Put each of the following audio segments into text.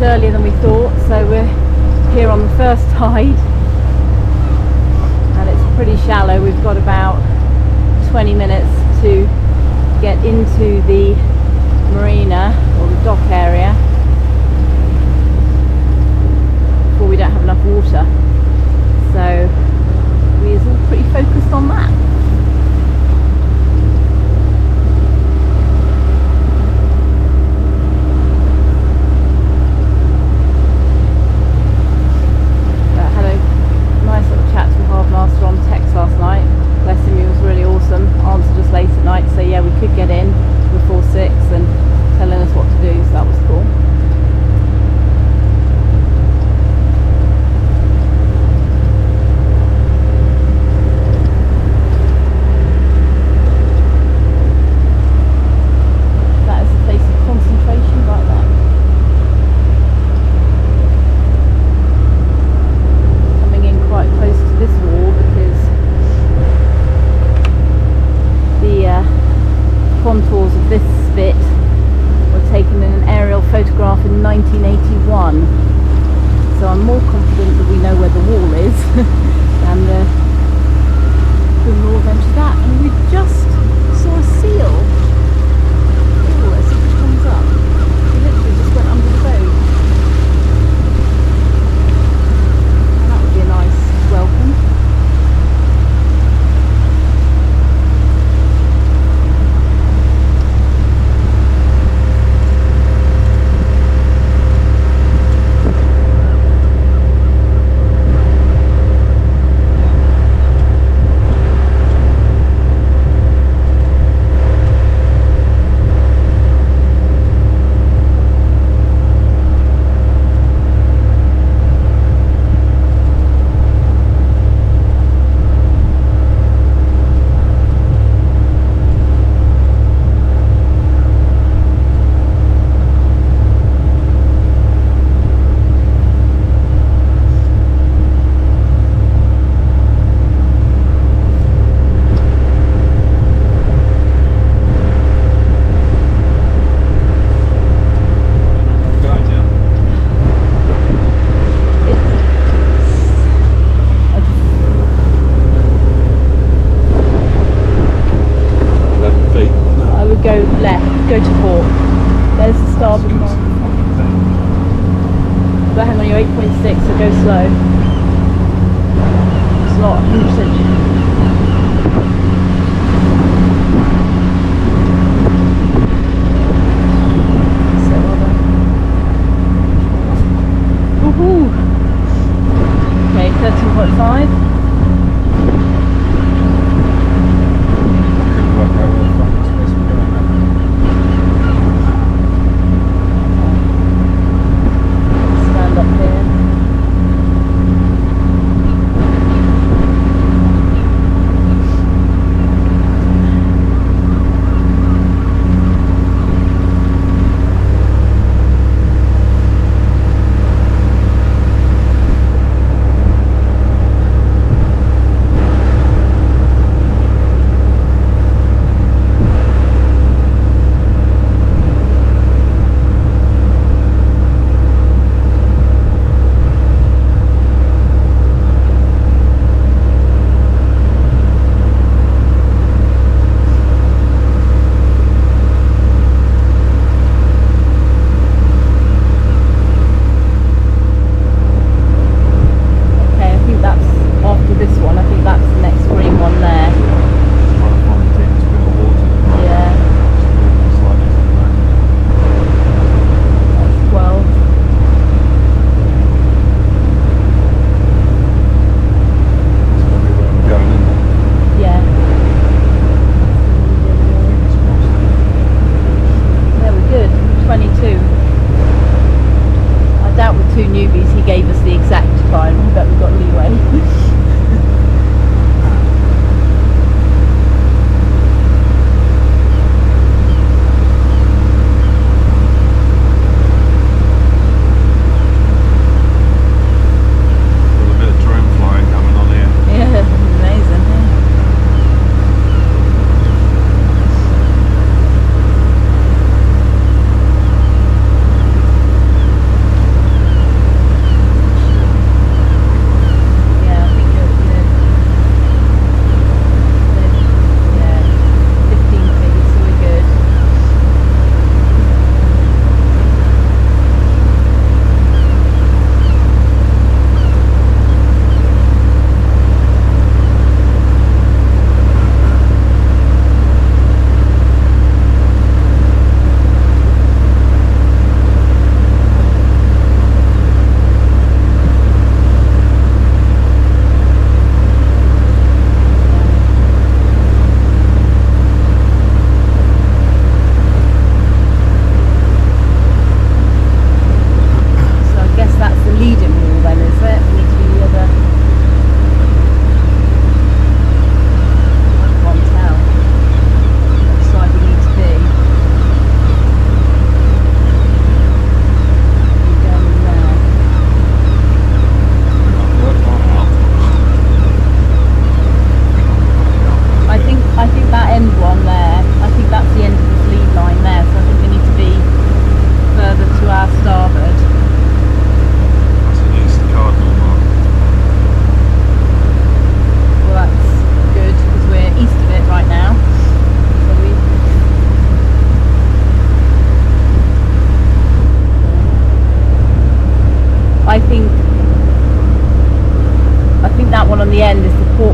earlier than we thought, so we're here on the first tide and it's pretty shallow. We've got about 20 minutes to get into the marina or the dock area before we don't have enough water, so we're all pretty focused on that. Master on text last night, bless him, he was really awesome, answered us late at night, so yeah, we could get in before 6 and telling us what to do, so that was cool. That is a place of concentration right there. Coming in quite close to this wall because the contours of this bit were taken in an aerial photograph in 1981, so I'm more confident that we know where the wall is than the we'll venture that. And we just saw a seal. Oh, let's see if it comes up. He literally just went under the boat. And that would be a nice welcome. Go to port. There's the starboard mark. But hang on, you're 8.6, so go slow. It's not 100%. So well done. Woohoo! Okay, 13.5.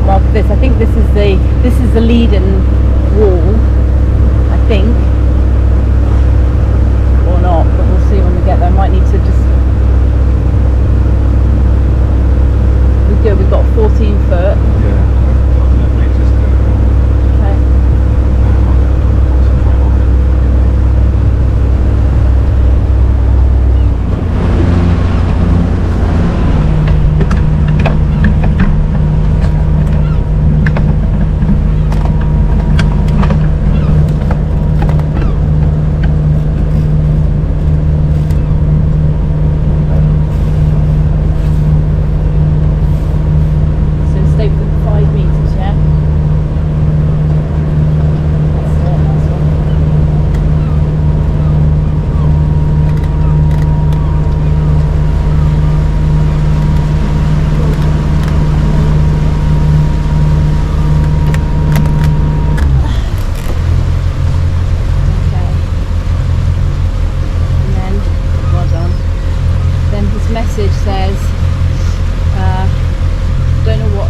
mark of this. I think this is the lead-in wall, I think, or not, but we'll see when we get there. I might need to just. We've got 14 foot. Yeah.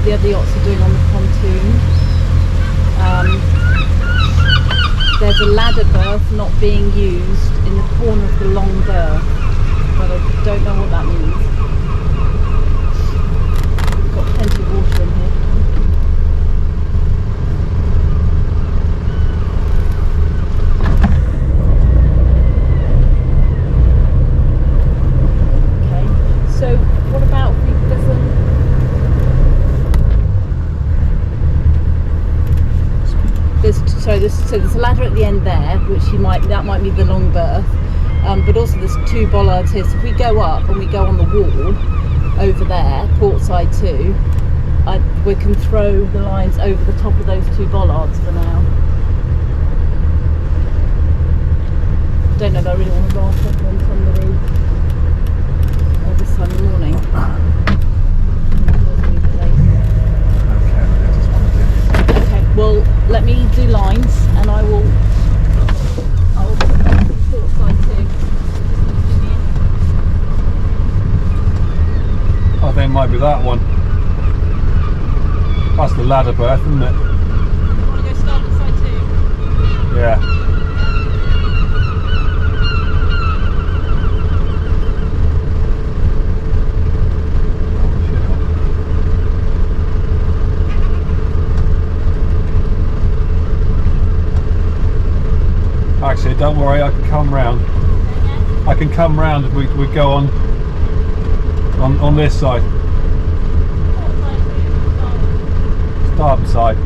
The other yachts are doing on the pontoon. There's a ladder berth not being used in the corner of the long berth, but I don't know what that means. We've got plenty of water in here. Okay, so what about there's a ladder at the end there, which that might be the long berth, but also there's 2 bollards here. So if we go up and we go on the wall over there, port side 2, we can throw the lines over the top of those 2 bollards for now. Don't know if I really want to raft up on somebody this time in the morning. Well, let me do lines, and I will port side 2. I think it might be that one. That's the ladder berth, isn't it? You want to go starboard side 2? Yeah. Actually, don't worry, I can come round. I can come round if we go on this side. Starboard side.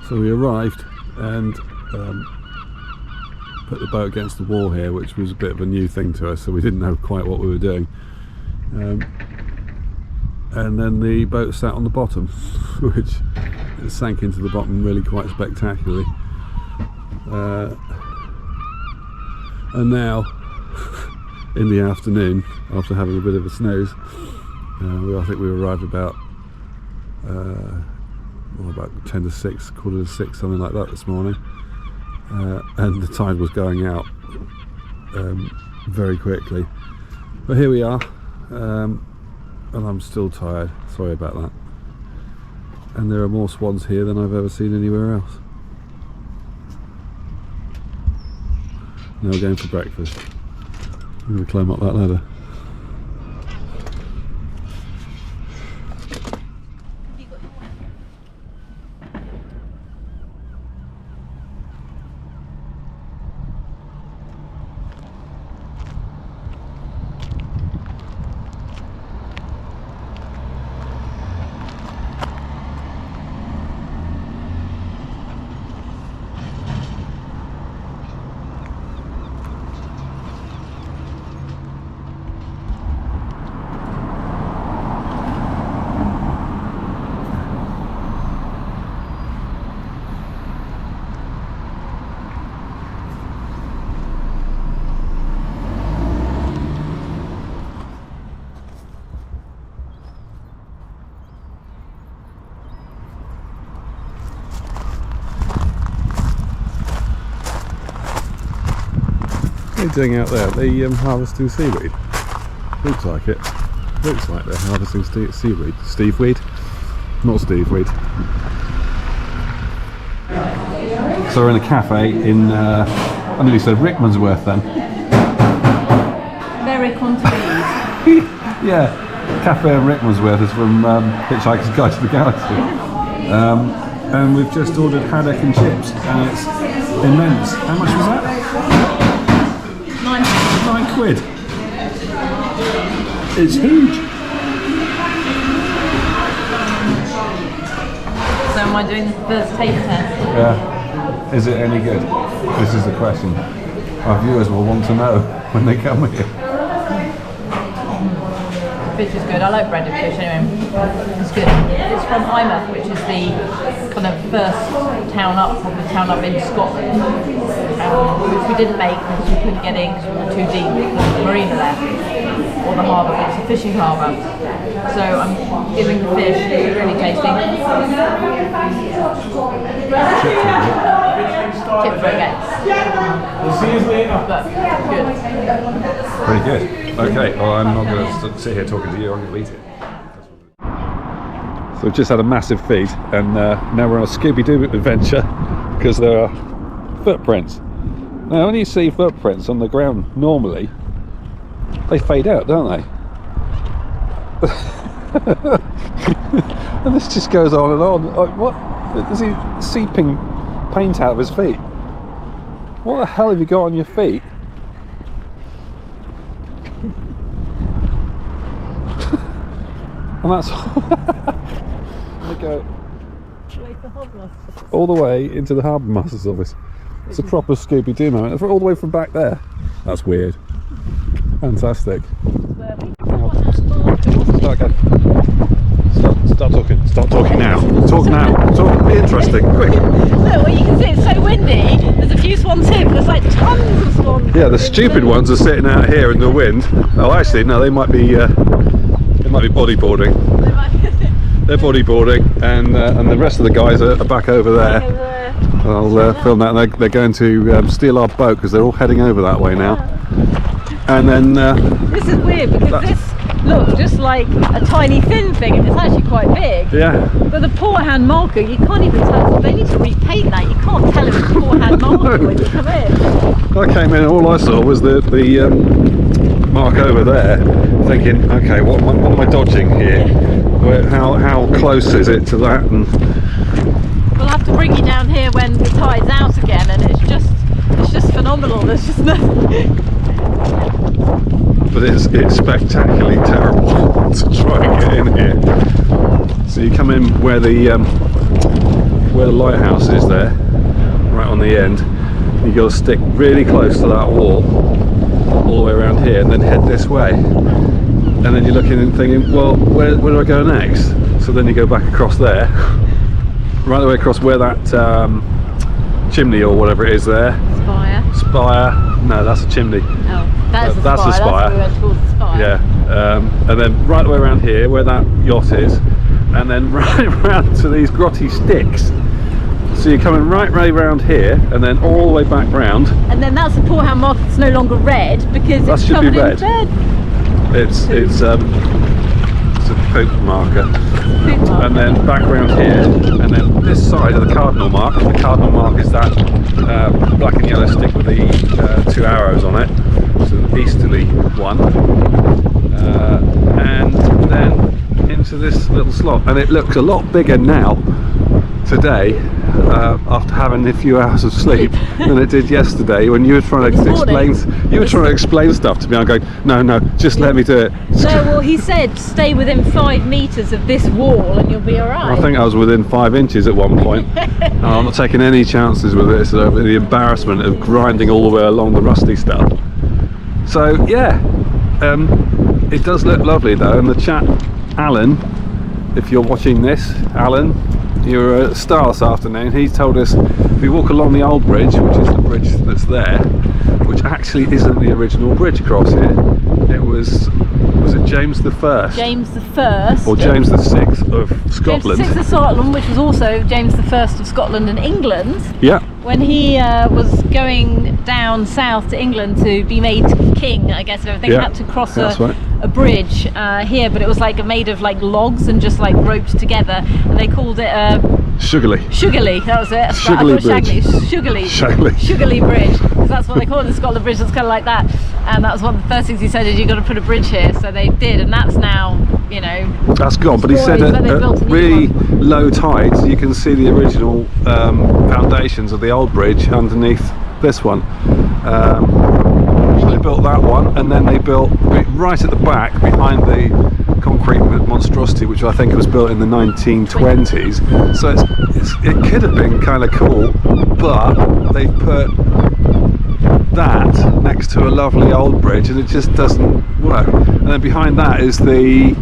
So we arrived and put the boat against the wall here, which was a bit of a new thing to us, so we didn't know quite what we were doing. And then the boat sat on the bottom, which it sank into the bottom really quite spectacularly. And now in the afternoon after having a bit of a snooze. I think we arrived about about 10 to 6, quarter to 6, something like that this morning, and the tide was going out very quickly. But here we are, and I'm still tired. Sorry about that. And there are more swans here than I've ever seen anywhere else. Now we're going for breakfast. I'm going to climb up that ladder. What are they doing out there? Are they harvesting seaweed? Looks like it. Looks like they're harvesting seaweed. Steveweed? Not steveweed. So we're in a cafe in, I nearly said Rickmansworth then. Berwick Upon Tweed. Yeah, Cafe in Rickmansworth is from Hitchhiker's Guide to the Galaxy. And we've just ordered haddock and chips, and it's immense. How much was that? £9. It's huge. So am I doing the first taste test? Yeah. Is it any good? This is the question. Our viewers will want to know when they come here. Fish is good. I like breaded fish anyway. It's good. It's from Eyemouth, which is the kind of first town up in Scotland, which we didn't make because we couldn't get in because we were too deep because of the marina there, or the harbour, but it's a fishing harbour. So I'm giving the fish, it's really tasty. Tip for again. But good. Pretty good. Okay, well I'm not going to sit here talking to you, I'm going to eat it. So we've just had a massive feed, and now we're on a Scooby-Doo adventure because there are footprints. Now when you see footprints on the ground normally, they fade out, don't they? And this just goes on and on. Like, what? Is he seeping paint out of his feet? What the hell have you got on your feet? And that's go all the way into the Harbour Master's office. It's a proper Scooby-Doo moment. All the way from back there. That's weird. Fantastic. Start again. Start talking. Start talking now. Talk now. Talk. Be interesting. Quick. Look, well, you can see it's so windy. There's a few swans here, but there's like tons of swans. Yeah, the stupid ones are sitting out here in the wind. Oh, actually, no, they might be bodyboarding. They're bodyboarding, and the rest of the guys are back over there. I'll film that. They're going to steal our boat because they're all heading over that way now. And then this is weird because this looks just like a tiny thin thing, and it's actually quite big. Yeah. But the port-hand marker, you can't even tell. They need to repaint that. You can't tell if it's port-hand marker when you come in. I came in and all I saw was the mark over there, thinking, okay, what am I dodging here? How close is it to that? And we'll have to bring you down here when the tide's out again, and it's just phenomenal. There's just nothing. But it's spectacularly terrible to try and get in here. So you come in where the lighthouse is there, right on the end. You got to stick really close to that wall, all the way around here, and then head this way. And then you're looking and thinking, well, where do I go next? So then you go back across there, right the way across where that chimney or whatever it is there. Spire. Spire. No, that's a chimney. Oh, That's the that's the spire. spire. That's where we went towards the spire. Yeah, and then right the way around here where that yacht is, and then right around to these grotty sticks. So you're coming right round here, and then all the way back round. And then that's the Porthound Market. It's no longer red because That it's should be covered red. in red. It's a poop marker. Poop marker. And then back round here, and then this side of the cardinal mark. The cardinal mark is that black and yellow stick with the 2 arrows on it. It's an easterly one. And then into this little slot, and it looks a lot bigger now today after having a few hours of sleep than it did yesterday when you were trying to explain stuff to me. I'm going, no, just let me do it. No, well, he said stay within 5 meters of this wall and you'll be alright. I think I was within 5 inches at one point. And I'm not taking any chances with this. So the embarrassment of grinding all the way along the rusty stuff. So yeah, it does look lovely though, and the chap Alan, if you're watching this, Alan, you're a star this afternoon. He told us if we walk along the old bridge, which is the bridge that's there, which actually isn't the original bridge across here. It was it James the First? James the First. Or James the Sixth of Scotland. James the Sixth of Scotland, which was also James the First of Scotland and England. Yeah. When he was going down south to England to be made king, I guess, everything had to cross a bridge here, but it was like made of like logs and just like roped together, and they called it Sugarly, that was it. Sugarly Bridge. Sugarly Bridge, because that's what they call it, the Scotland Bridge. It's kind of like that, and that was one of the first things he said is you've got to put a bridge here. So they did, and that's now, you know, that's gone. But he said at really low tides you can see the original foundations of the old bridge underneath this one. So they built that one, and then they built right at the back behind the concrete monstrosity, which I think was built in the 1920s. So it could have been kind of cool, but they put that next to a lovely old bridge, and it just doesn't work. And then behind that is the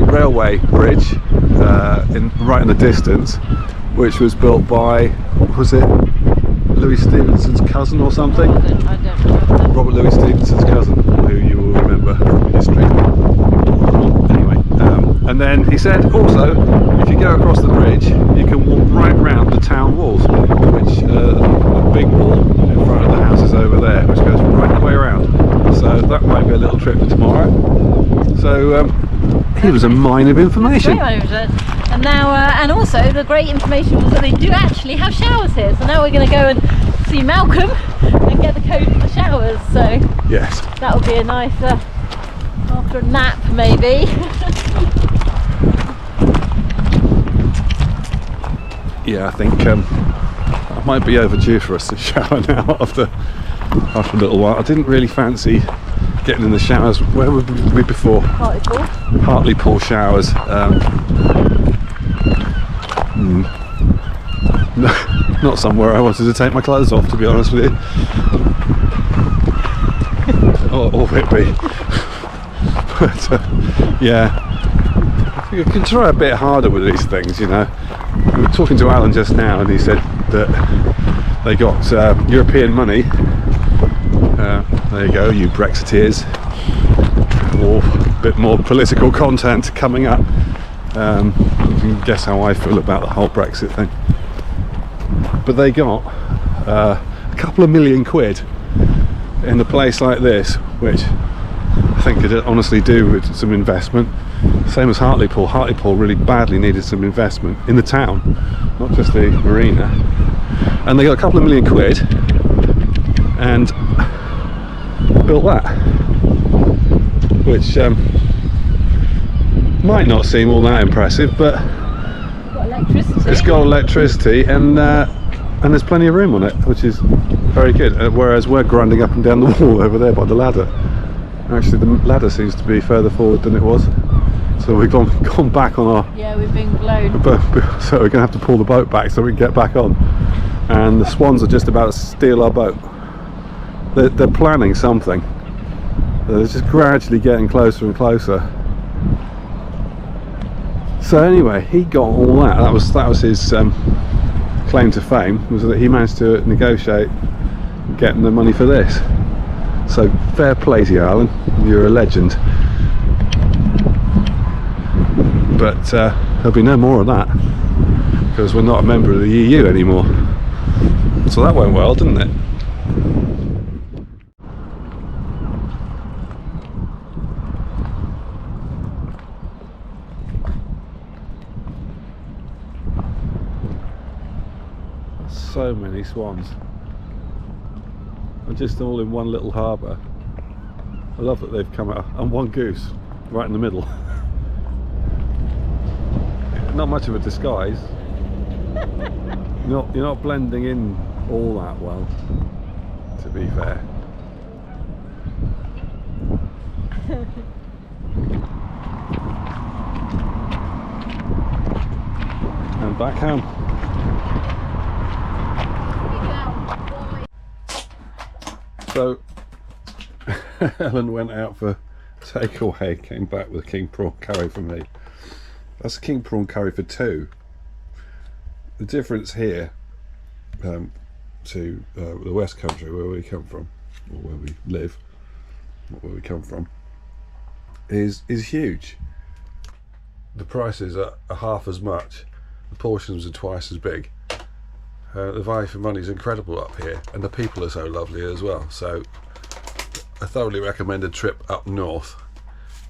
railway bridge right in the distance, which was built by, was it Louis Stevenson's cousin or something? I don't remember. Robert Louis Stevenson's cousin, who you will remember from history. Anyway, and then he said also, if you go across the bridge, you can walk right round the town walls, which the big wall in front of the house is over there, which goes right the way around. So that might be a little trip for tomorrow. So he was a mine of information. And now, and also the great information was that they do actually have showers here. So now we're going to go and see Malcolm and get the code for the showers. So yes, that would be a nice after a nap maybe. Yeah, I think I might be overdue for us to shower now after a little while. I didn't really fancy getting in the showers. Where were we before? Hartlepool. Hartlepool showers. Not somewhere I wanted to take my clothes off, to be honest with you. or Whitby. But yeah, I think I can try a bit harder with these things, you know. We were talking to Alan just now, and he said that they got European money. There you go, you Brexiteers. Or a bit more political content coming up. You can guess how I feel about the whole Brexit thing. But they got a couple of million quid in a place like this, which I think could honestly do with some investment. Same as Hartlepool. Hartlepool really badly needed some investment in the town, not just the marina. And they got a couple of million quid and built that, which might not seem all that impressive, but it's got electricity and there's plenty of room on it, which is very good. Whereas we're grinding up and down the wall over there by the ladder. Actually, the ladder seems to be further forward than it was, so we've gone back on our. Yeah, we've been blown. So we're going to have to pull the boat back so we can get back on. And the swans are just about to steal our boat. They're planning something. They're just gradually getting closer and closer. So anyway, he got all that. That was his claim to fame, was that he managed to negotiate getting the money for this. So fair play to you, Alan, you're a legend. But there'll be no more of that, because we're not a member of the EU anymore. So that went well, didn't it? So many swans, and just all in one little harbour. I love that they've come out, and one goose right in the middle. Not much of a disguise. You're not blending in all that well, to be fair. And back home. So Ellen went out for takeaway, came back with a king prawn curry for me. That's a king prawn curry for two. The difference here to the West Country, where we come from, or where we live, not where we come from, is huge. The prices are half as much, the portions are twice as big. The value for money is incredible up here, and the people are so lovely as well. So I thoroughly recommend a trip up north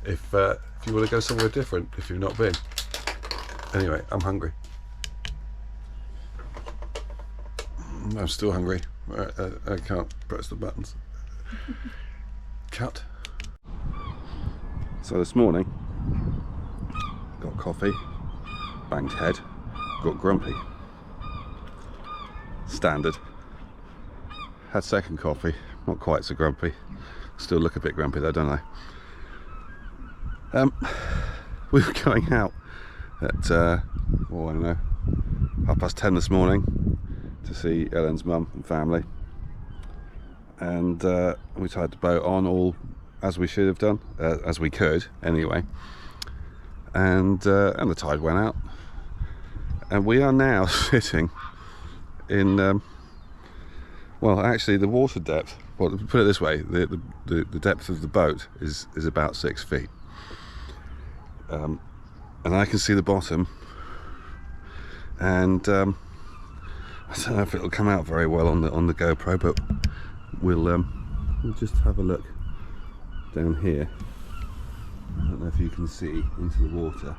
if you want to go somewhere different, if you've not been. Anyway, I'm hungry. I'm still hungry. I can't press the buttons. Cut. So this morning, got coffee, banged head, got grumpy. Standard. Had second coffee, not quite so grumpy. Still look a bit grumpy though, don't I? We were going out at I don't know, 10:30 this morning to see Ellen's mum and family, and we tied the boat on all as we should have done, as we could anyway, and the tide went out, and we are now sitting in well, actually the water depth, well, put it this way, the depth of the boat is about 6 feet, and I can see the bottom, and I don't know if it'll come out very well on the GoPro, but we'll just have a look down here. I don't know if you can see into the water,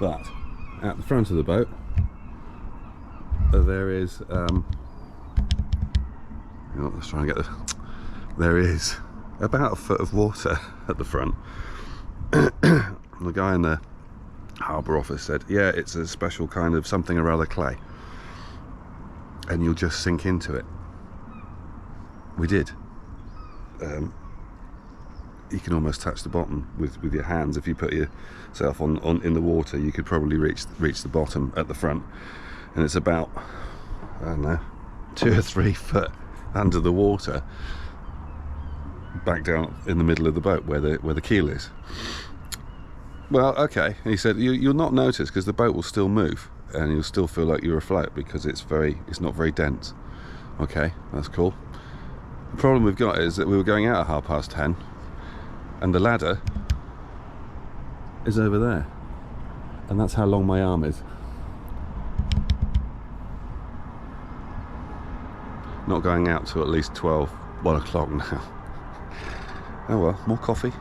but at the front of the boat there is let's try and get there is about a foot of water at the front. The guy in the harbour office said, yeah, it's a special kind of something or other clay, and you'll just sink into it. We did. You can almost touch the bottom with your hands. If you put yourself on in the water, you could probably reach the bottom at the front, and it's about, I don't know, 2 or 3 foot under the water, back down in the middle of the boat where the keel is. Well, okay, he said you'll not notice because the boat will still move and you'll still feel like you're afloat because it's not very dense. Okay, that's cool. The problem we've got is that we were going out at 10:30 and the ladder is over there, and that's how long my arm is. Not going out till at least 1 o'clock now. Oh well, more coffee.